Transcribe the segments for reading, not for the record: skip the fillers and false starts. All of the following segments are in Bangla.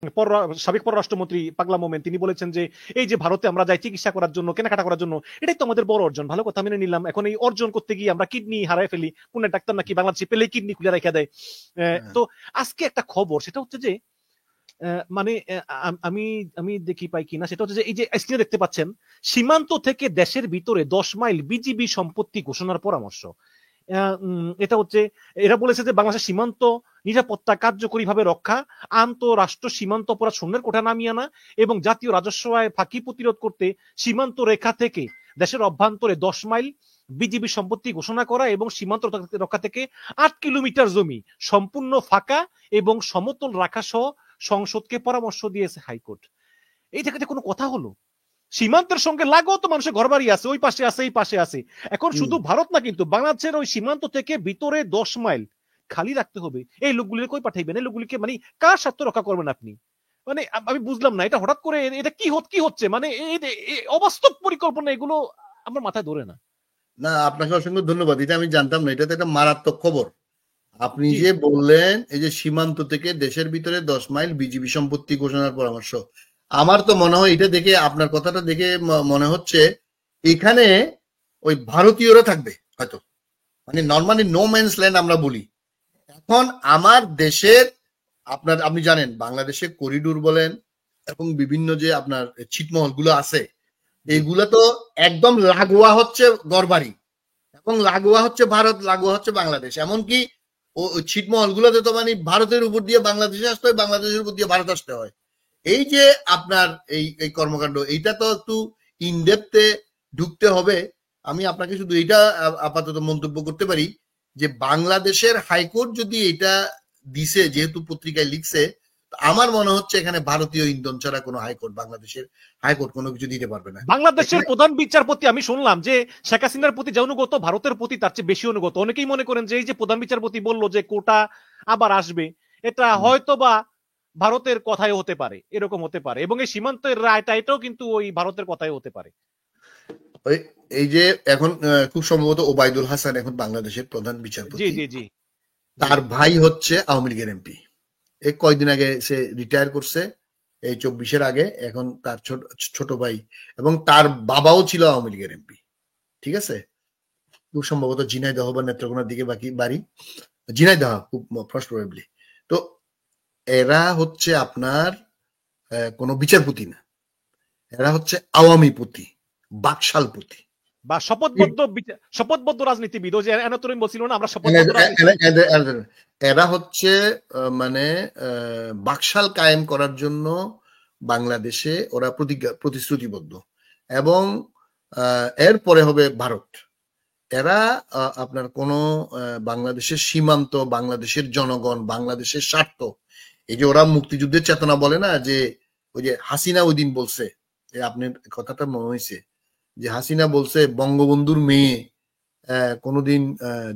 সাবেক পররাষ্ট্রমন্ত্রী পাগলা মোমেন তিনি বলেছেন যে এই যে ভারতে আমরা যাই চিকিৎসা করার জন্য, কেনাকাটা করার জন্য, এটাই তো আমাদের বড় অর্জন। ভালো কথা, মেনে নিলাম। এখন এই অর্জন করতে গিয়ে আমরা কিডনি হারাই ফেলি। কোন ডাক্তার নাকি বাংলাদেশে পেলে কিডনি খুলে রেখে দেয়। তো আজকে একটা খবর, সেটা হচ্ছে যে মানে আমি আমি দেখি পাই কিনা, সেটা হচ্ছে যে এই যে স্ক্রিনে দেখতে পাচ্ছেন, সীমান্ত থেকে দেশের ভিতরে 10 মাইল বিজিবি সম্পত্তি ঘোষণার পরামর্শ। এটা হচ্ছে, এরা বলেছে যে বাংলাদেশের সীমান্ত নিরাপত্তা কার্যকরীভাবে রক্ষা, আন্তঃরাষ্ট্র সীমান্ত অপরাধ শূন্যের কোঠা নামিয়ে আনা এবং জাতীয় রাজস্ব আয় ফাঁকি প্রতিরোধ করতে সীমান্ত রেখা থেকে দেশের অভ্যন্তরে 10 মাইল বিজিবি সম্পত্তি ঘোষণা করা এবং সীমান্ত রক্ষা থেকে 8 কিলোমিটার জমি সম্পূর্ণ ফাঁকা এবং সমতল রাখা সহ সংসদকে পরামর্শ দিয়েছে হাইকোর্ট। এই জায়গাতে কোনো কথা হলো? সীমান্তের সঙ্গে লাগো তো মানুষের ঘর বাড়ি আছে, ওই পাশে আছে, এই পাশে আছে। এখন শুধু ভারত না, কিন্তু বাংলাদেশের ওই সীমান্ত থেকে ভিতরে 10 মাইল খালি রাখতে হবে। এই লোকগুলিকে কই পাঠাইবেন? এই লোকগুলিকে মানে কার স্বার্থ রক্ষা করবেন আপনি? মানে আমি বুঝলাম না, এটা হঠাৎ করে এটা কি হচ্ছে? মানে অবাস্তব পরিকল্পনা, এগুলো আমার মাথায় ধরে না। না, আপনাকে অসংখ্য ধন্যবাদ। এটা আমি জানতাম না, এটা তো একটা মারাত্মক খবর। আপনি যে বললেন এই যে সীমান্ত থেকে দেশের ভিতরে 10 মাইল বিজিবি সম্পত্তি ঘোষণার পরামর্শ, আমার তো মনে হয় এটা দেখে, আপনার কথাটা দেখে মনে হচ্ছে এখানে ওই ভারতীয়রা থাকবে হয়তো, মানে নর্মালি নো ম্যানস ল্যান্ড আমরা বলি। এখন আমার দেশের, আপনি জানেন বাংলাদেশে করিডোর বলেন এবং বিভিন্ন যে আপনার ছিটমহল গুলো আছে, এইগুলো তো একদম লাগোয়া হচ্ছে গড়বাড়ি, এবং লাগোয়া হচ্ছে ভারত, লাগোয়া হচ্ছে বাংলাদেশ। এমনকি ছিটমহল গুলোতে তো মানে ভারতের উপর দিয়ে বাংলাদেশে আসতে হয়, বাংলাদেশের উপর দিয়ে ভারত আসতে হয়। এই যে আপনার এই কর্মকাণ্ড, এইটা তো একটু ইনডেপথে ঢুকতে হবে। আমি আপনাকে শুধু এইটা আপাতত মন্তব্য করতে পারি যে বাংলাদেশের হাইকোর্ট যদি এটা দিছে, যেহেতু পত্রিকায় লিখছে, আমার মনে হচ্ছে এখানে ভারতীয় ইন্ধন ছাড়া কোনো হাইকোর্ট, বাংলাদেশের হাইকোর্ট কোনো কিছু দিতে পারবে না। বাংলাদেশের প্রধান বিচারপতি, আমি শুনলাম যে শেখ হাসিনার প্রতি যে অনুগত, ভারতের প্রতি তার চেয়ে বেশি অনুগত। অনেকেই মনে করেন যে এই যে প্রধান বিচারপতি বললো যে কোটা আবার আসবে, এটা হয়তো বা ভারতের কথাই হতে পারে, এরকম হতে পারে। এবং এই সীমান্তের রায়টা, এটাও কিন্তু ওই ভারতের কথাই হতে পারে। এই যে এখন খুব সম্ভবত ওবায়দুল হাসান এখন বাংলাদেশের প্রধান বিচারপতি। জি জি জি। তার ভাই হচ্ছে আওয়ামী লীগের এমপি। এই কয়দিন আগে সে রিটায়ার করছে, এই 24-এর আগে। এখন তার ছোট ভাই এবং তার বাবাও ছিল আওয়ামী লীগের এমপি। ঠিক আছে, খুব সম্ভবত ঝিনাইদহ বা নেত্রকোনার দিকে বাড়ি, ঝিনাইদহ খুব ফার্স্ট প্রবাবলি। তো এরা হচ্ছে আপনার কোনো বিচারপতি না, এরা হচ্ছে আওয়ামী পতি, বাকশালপতি বা শপথবদ্ধ রাজনীতিবিদ। ওই যে এনাতরিন বলছিল না, আমরা এরা হচ্ছে মানে বাকশাল কায়েম করার জন্য বাংলাদেশে ওরা প্রতিশ্রুতিবদ্ধ, এবং এরপরে হবে ভারত। এরা আপনার কোন বাংলাদেশের সীমান্ত, বাংলাদেশের জনগণ, বাংলাদেশের স্বার্থ, এই যে ওরা মুক্তিযুদ্ধের চেতনা বলে না, যে ওই যে হাসিনা ওই দিন বলছে, আপনার কথাটা মনে হয়েছে যে হাসিনা বলছে বঙ্গবন্ধুর মেয়ে কোনোদিন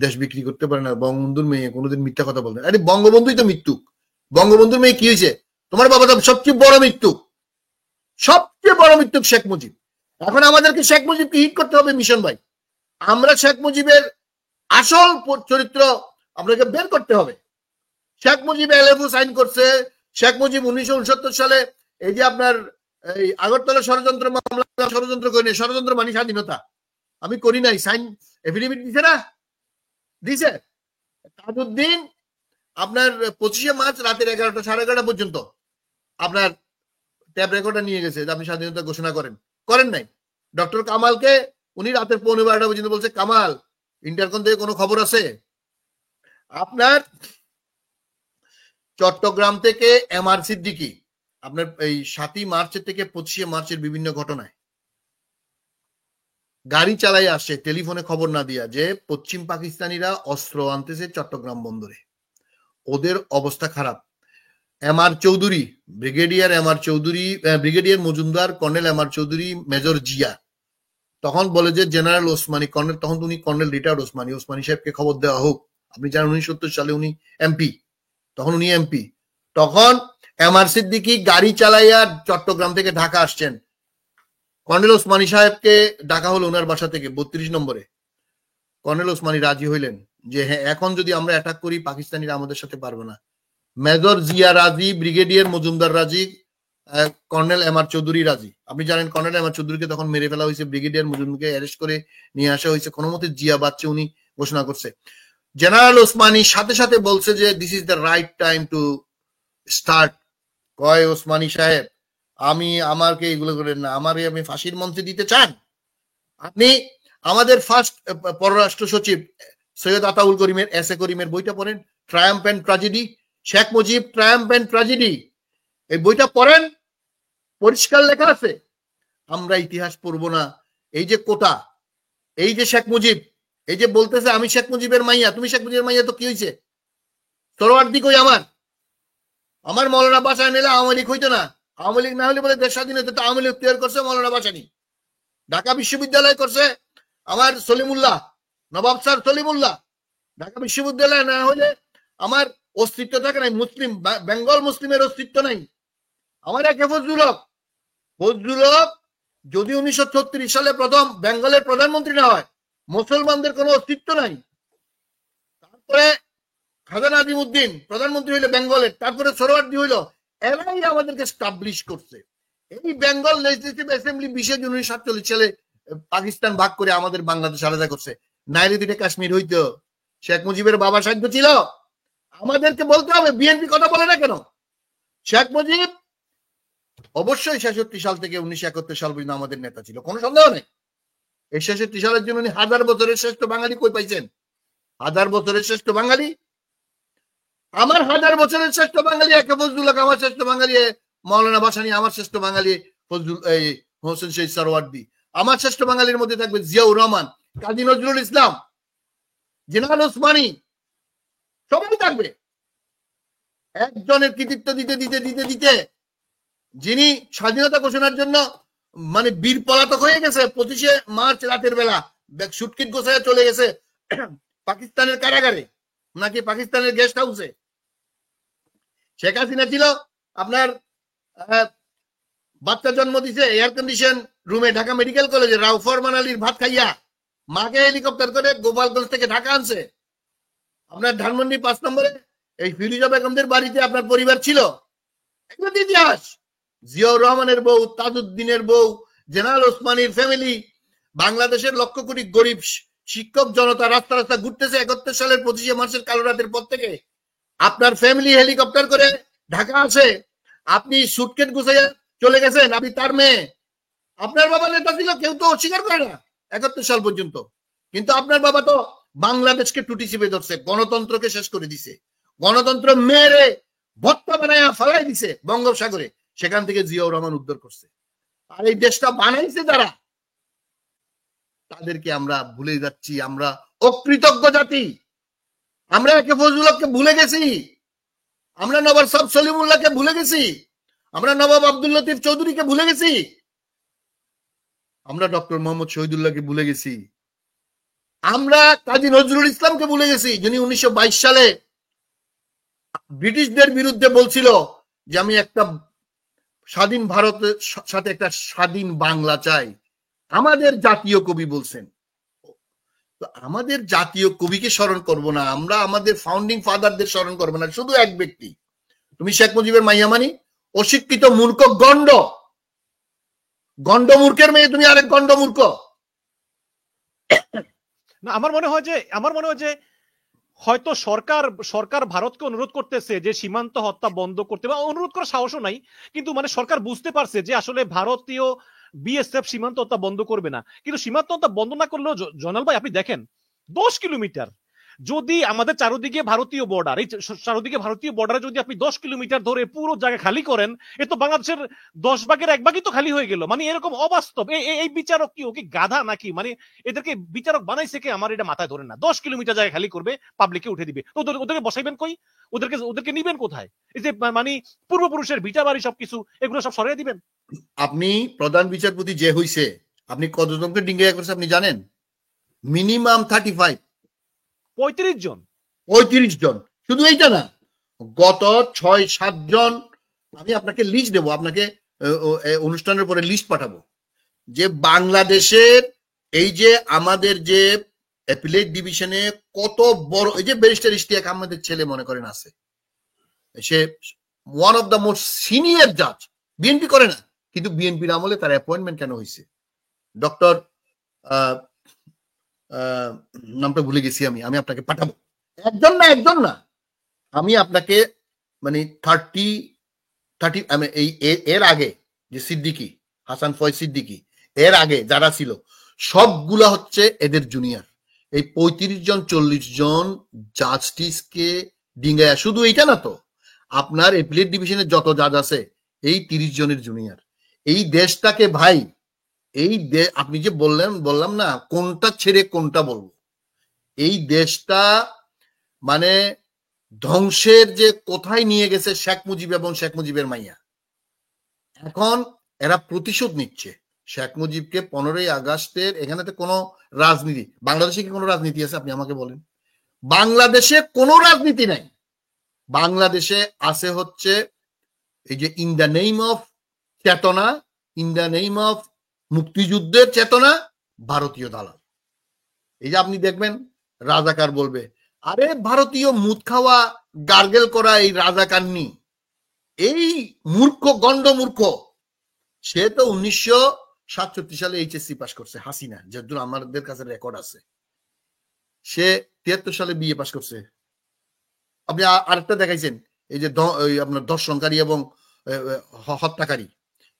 দেশ বিক্রি করতে পারে না, বঙ্গবন্ধুর মেয়ে কোনোদিন মিথ্যা কথা বলতে। আরে বঙ্গবন্ধুই তো মৃত্যু, বঙ্গবন্ধুর মেয়ে কি হয়েছে? তোমার বাবা তো সবচেয়ে বড় মৃত্যু, সবচেয়ে বড় মৃত্যু শেখ মুজিব। এখন আমাদেরকে শেখ মুজিবকে হিট করতে হবে মিশন ভাই। আমরা শেখ মুজিবের আসল চরিত্র আপনাকে বের করতে হবে। শেখ মুজিব এলএফও সাইন করছে, শেখ মুজিব 1969 সালে এই যে আপনার এই আগরতলা ষড়যন্ত্র মামলা, ষড়যন্ত্র করিনি, ষড়যন্ত্র মানে স্বাধীনতা আমি করি নাই, সাইন এফিডেভিট দিছে না, দিছে। তাজউদ্দিন আপনার 25শে মার্চ রাতের 11টা, 11:30 পর্যন্ত আপনার ট্যাব রেকর্ডার নিয়ে গেছে যে আপনি স্বাধীনতা ঘোষণা করেন নাই। ডক্টর কামালকে উনি রাতের 11:15 পর্যন্ত বলছে, কামাল ইন্টারকম থেকে কোনো খবর আছে? আপনার চট্টগ্রাম থেকে এমআর সিদ্দিকী আপনার এই 7ই মার্চের থেকে 25শে মার্চের বিভিন্ন ঘটনায় গাড়ি চালাই আসছে টেলিফোনে খবর না দিয়া, যে পশ্চিম পাকিস্তানিরা অস্ত্র আনতেছে চট্টগ্রাম বন্দরে, ওদের অবস্থা খারাপ। MR Chowdhury, brigadier Majumdar, colonel MR Chowdhury, major Zia তখন বলে যে জেনারেল ওসমানী, কর্নেল, তখন উনি কর্নেল রিটায়ার্ড ওসমানী সাহেবকে খবর দেওয়া হোক। আপনি জানেন 1970 সালে উনি এমপি, তখন উনি এমপি। তখন এমআর সিদ্দিকী গাড়ি চালাইয়া চট্টগ্রাম থেকে ঢাকা আসছেন, কর্নেল ওসমানী সাহেবকে ডাকা হলো ওনার বাসা থেকে 32 নম্বরে। কর্নেল ওসমানী রাজি হইলেন যে হ্যাঁ, এখন যদি আমরা অ্যাটাক করি পাকিস্তানিরা আমাদের সাথে পারবে না, মেজর জিয়া রাজি, ব্রিগেডিয়ার মজুমদার রাজি, কর্নেল এম আর চৌধুরী রাজি। আপনি জানেন কর্নেল এম আর চৌধুরীকে তখন মেরে ফেলা হয়েছে, ব্রিগেডিয়ার মজুমদারকে অ্যারেস্ট করে নিয়ে আসা হয়েছে, কোনো মতে জিয়া বাচ্চা উনি ঘোষণা করছে। জেনারেল ওসমানী সাথে সাথে বলছে যে this is the right time to start. কয় ওসমানী সাহেব, আমাকে এগুলো করেন না, আমি ফাঁসির মঞ্চে দিতে চান? আপনি আমাদের ফার্স্ট পররাষ্ট্র সচিব সৈয়দ আতাউল করিমের এসে করিমের বইটা পড়েন, triumph and tragedy, Sheikh Mujib triumph and tragedy, এই বইটা পড়েন, পরিষ্কার লেখা আছে। আমরা ইতিহাস পড়বো না। এই যে কোটা, এই যে শেখ মুজিব, এই যে বলতেছে আমি শেখ মুজিবের মাইয়া, তুমি শেখ মুজিবের মাইয়া, তো কি হয়েছে? সরোয়ার্দি কই আমার মৌলানা বাসায় নিলে আওয়ামী লীগ হইতো না। আওয়ামী লীগ না হলে বলে দেশ স্বাধীন হতো, আওয়ামী লীগ তৈরি করছে মৌলানা বাসানি। ঢাকা বিশ্ববিদ্যালয় করছে আমার সলিমুল্লাহ, নবাব স্যার সলিমুল্লাহ। ঢাকা বিশ্ববিদ্যালয় না হলে আমার অস্তিত্ব থাকে নাই, মুসলিম বেঙ্গল মুসলিমের অস্তিত্ব নাই। আমার একে ফজলুল হক যদি 1936 সালে প্রথম বেঙ্গলের প্রধানমন্ত্রী না হয়, মুসলমানদের কোনো অস্তিত্ব নাই। তারপরে খাজা নাজিমউদ্দিন প্রধানমন্ত্রী হইলো বেঙ্গলের, তারপরে সোহরাওয়ার্দী হইলো, এরাই আমাদেরকে স্টাবলিশ করছে। এই বেঙ্গল লেজিসলেটিভ অ্যাসেম্বলি 20 জুন 1947 সালে পাকিস্তান ভাগ করে আমাদের বাংলাদেশ আলাদা করছে। নাইলে দুইটা কাশ্মীর হইতো, শেখ মুজিবের বাবা সাধ্য ছিল। আমাদেরকে বলতে হবে, বিএনপি কথা বলে না কেন? শেখ মুজিব অবশ্যই 66 সাল থেকে 1971 সাল পর্যন্ত আমাদের নেতা ছিল, কোনো সন্দেহ নেই। এই 66 সালের জন্য 1000 বছরের শ্রেষ্ঠ বাঙালি কই পাইছেন? 1000 বছরের শ্রেষ্ঠ বাঙালি, আমার 1000 বছরের শ্রেষ্ঠ বাঙালি একে ফজলুল হক, আমার শ্রেষ্ঠ বাঙালি মৌলানা ভাসানী, আমার শ্রেষ্ঠ বাঙালি ফজলুল হোসেন শহীদ সরওয়ার্দী, আমার শ্রেষ্ঠ বাঙালির মধ্যে থাকবে জিয়াউর রহমান, কাজী নজরুল ইসলাম, জেনারেল ওসমানী, সবাই থাকবে। একজনের কৃতিত্ব দিতে দিতে দিতে দিতে যিনি স্বাধীনতা ঘোষণার জন্য মানে বীর পলাতক হয়ে গেছে, 25শে মার্চ রাতের বেলা সুটকিট গোছায় চলে গেছে পাকিস্তানের কারাগারে নাকি পাকিস্তানের গেস্ট হাউসে। শেখ হাসিনা ছিল আপনার বাচ্চা জন্ম দিছে এয়ার কন্ডিশন রুমে ঢাকা মেডিকেল কলেজে, রাও ফরমান আলীর ভাত খাইয়া মাকে হেলিকপ্টার করে গোপালগঞ্জ থেকে ঢাকা আনছে। আপনার ধানমন্ডি 5 নম্বরে এই ফিরোজা বেগমদের বাড়িতে আপনার পরিবার ছিল। এগুলো ইতিহাস। জিয়াউর রহমানের বউ, তাজউদ্দিনের বউ, জেনারেল ওসমানীর ফ্যামিলি, বাংলাদেশের লক্ষ কোটি গরিব শিক্ষক জনতা রাস্তা রাস্তা ঘুরতেছে 71 সালের 25শে মার্চের কালো রাতের পর থেকে। আপনার ফ্যামিলি হেলিকপ্টার করে ঢাকা আসে, আপনি সুটকেট গুছাইয়া চলে গেছেন, আপনি তার মেয়ে। আপনার বাবা নেতা ছিল, কেউ তো অস্বীকার করে না 71 সাল পর্যন্ত, কিন্তু আপনার বাবা তো বাংলাদেশকে টুটি চিপে ধরছে, গণতন্ত্রকে শেষ করে দিছে, গণতন্ত্র মেরে ভত্তা বানায় ফেলাই দিছে বঙ্গোপসাগরে, সেখান থেকে জিয়াউর রহমান উদ্ধার করছে। আর এই দেশটা বানাইছে যারা, তাদেরকে আমরা ভুলে যাচ্ছি। আমরা অকৃতজ্ঞ জাতি। আমরা একে ফজলুল হককে ভুলে গেছি, আমরা নবাব সাহেব সলিমুল্লাহকে ভুলে গেছি, আমরা নবাব আব্দুল লতিফ চৌধুরীকে ভুলে গেছি, আমরা ডক্টর মোহাম্মদ শহীদুল্লাহকে ভুলে গেছি, আমরা কাজী নজরুল ইসলামকে ভুলে গেছি, যিনি 1922 সালে ব্রিটিশদের বিরুদ্ধে বলছিল যে আমি একটা স্বাধীন ভারতের সাথে একটা স্বাধীন বাংলা চাই। আমাদের জাতীয় কবি বলছেন। তো আমাদের জাতীয় কবিকে স্মরণ করব না, আমরা আমাদের ফাউন্ডিং ফাদারদের স্মরণ করবো না, শুধু এক ব্যক্তি, তুমি শেখ মুজিবের মাইয়া মানি, অশিক্ষিত মূর্খ গন্ড, গন্ড মূর্খের মেয়ে তুমি, আরেক গন্ড মূর্খ। না, আমার মনে হয় যে হয়তো সরকার ভারতকে অনুরোধ করতেছে যে সীমান্ত হত্যা বন্ধ করতে, বা অনুরোধ করার সাহসও নাই, কিন্তু মানে সরকার বুঝতে পারছে যে আসলে ভারতীয় বিএসএফ সীমান্ত হত্যা বন্ধ করবে না। কিন্তু সীমান্ত হত্যা বন্ধ না করলেও জনাল ভাই আপনি দেখেন 10 কিলোমিটার যদি আমাদের চারদিকে ভারতীয় বর্ডার, এই চারদিকে ভারতীয় বর্ডারে যদি আপনি 10 কিলোমিটার ধরে পুরো জায়গা খালি করেন, এ তো বাংলাদেশের 10 ভাগের 1 ভাগই তো খালি হয়ে গেল। মানে এরকম অবাস্তব। এই বিচারক কি ওকে গাধা নাকি? মানে এদেরকে বিচারক বানাইছে কে? আমার এটা মাথায় ধরে না। 10 কিলোমিটার জায়গা খালি করবে, পাবলিককে উঠে দিবে, তো ওদেরকে বসাইবেন কই? ওদেরকে নিবেন কোথায়? এই যে মানে পূর্বপুরুষের ভিটা বাড়ি সবকিছু এগুলো সব সরিয়ে দিবেন। আপনি প্রধান বিচারপতি যে হইছে, আপনি কতজনকে ডিঙ্গিয়া করছে আপনি জানেন? মিনিমাম 35, 35 জন। 35 জন। শুধু এইটা না, গত 6-7 জন, আমি আপনাকে লিস্ট দেবো, আপনাকে অনুষ্ঠানের পরে লিস্ট পাঠাবো, যে বাংলাদেশের এই যে আমাদের যে অ্যাপিলেট ডিভিশনে কত বড়, এই যে ব্যারিস্টার ইশতিয়াক আহমেদের ছেলে মনে করেন আছে, সে one of the most senior জাজ, বিএনপি করে না, কিন্তু বিএনপির আমলে তার অ্যাপয়েন্টমেন্ট কেন হয়েছে? ডক্টর নামটা ভুলে গেছি আমি আপনাকে পাঠাবো, একজন না, আমি আপনাকে মানে 30 এর আগে যে সিদ্দিকী, হাসান ফয়েজ সিদ্দিকী, এর আগে যারা ছিল সবগুলা হচ্ছে এদের জুনিয়র। এই 35 জন 40 জন জাস্টিসকে ডিঙ্গায়া, শুধু এইটা না তো, আপনার এপিলেট ডিভিশনের যত জাজ আছে এই 30 জনের জুনিয়র। এই দেশটাকে ভাই, আপনি যে বললাম না কোনটা ছেড়ে কোনটা বলবো, এই দেশটা মানে ধ্বংসের যে কোথায় নিয়ে গেছে শেখ মুজিব এবং শেখ মুজিবের মাইয়া। এখন এরা প্রতিশোধ নিচ্ছে। শেখ মুজিবকে 15ই আগস্টের, এখানে তো কোনো রাজনীতি, বাংলাদেশে কি কোনো রাজনীতি আছে আপনি আমাকে বলেন? বাংলাদেশে কোনো রাজনীতি নাই। বাংলাদেশে আছে হচ্ছে এই যে ইন দ্য নেম অফ চেতনা, ইন দ্য নেম অফ মুক্তিযুদ্ধের চেতনা, ভারতীয় দালাল। এই যে আপনি দেখবেন রাজাকার বলবে, আরে ভারতীয় মুদ খাওয়া গার্গেল করা এই রাজাকার নি, এই মূর্খ গন্ড মূর্খ, সে তো 1967 সালে এইচএসসি পাস করছে, হাসিনা, যেহেতু আমাদের কাছে রেকর্ড আছে। সে 73 সালে বিএ পাস করছে। আপনি আরেকটা দেখাইছেন, এই যে আপনার ধর্ষণকারী এবং হত্যাকারী,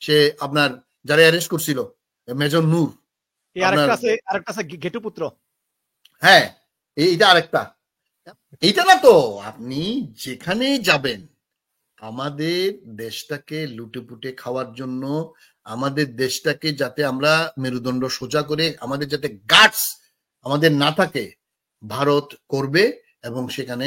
সে আপনার যারা অ্যারেস্ট করছিল মেজর নূর, আরেকটা আছে ঘেটুপুত্র। হ্যাঁ, এইটা আরেকটা। এইটা না তো, আপনি যেখানে যাবেন আমাদের দেশটাকে লুটেপুটে খাওয়ার জন্য, আমাদের দেশটাকে যাতে আমরা মেরুদণ্ড সোজা করে, আমাদের যাতে গাটস আমাদের না থাকে, ভারত করবে এবং সেখানে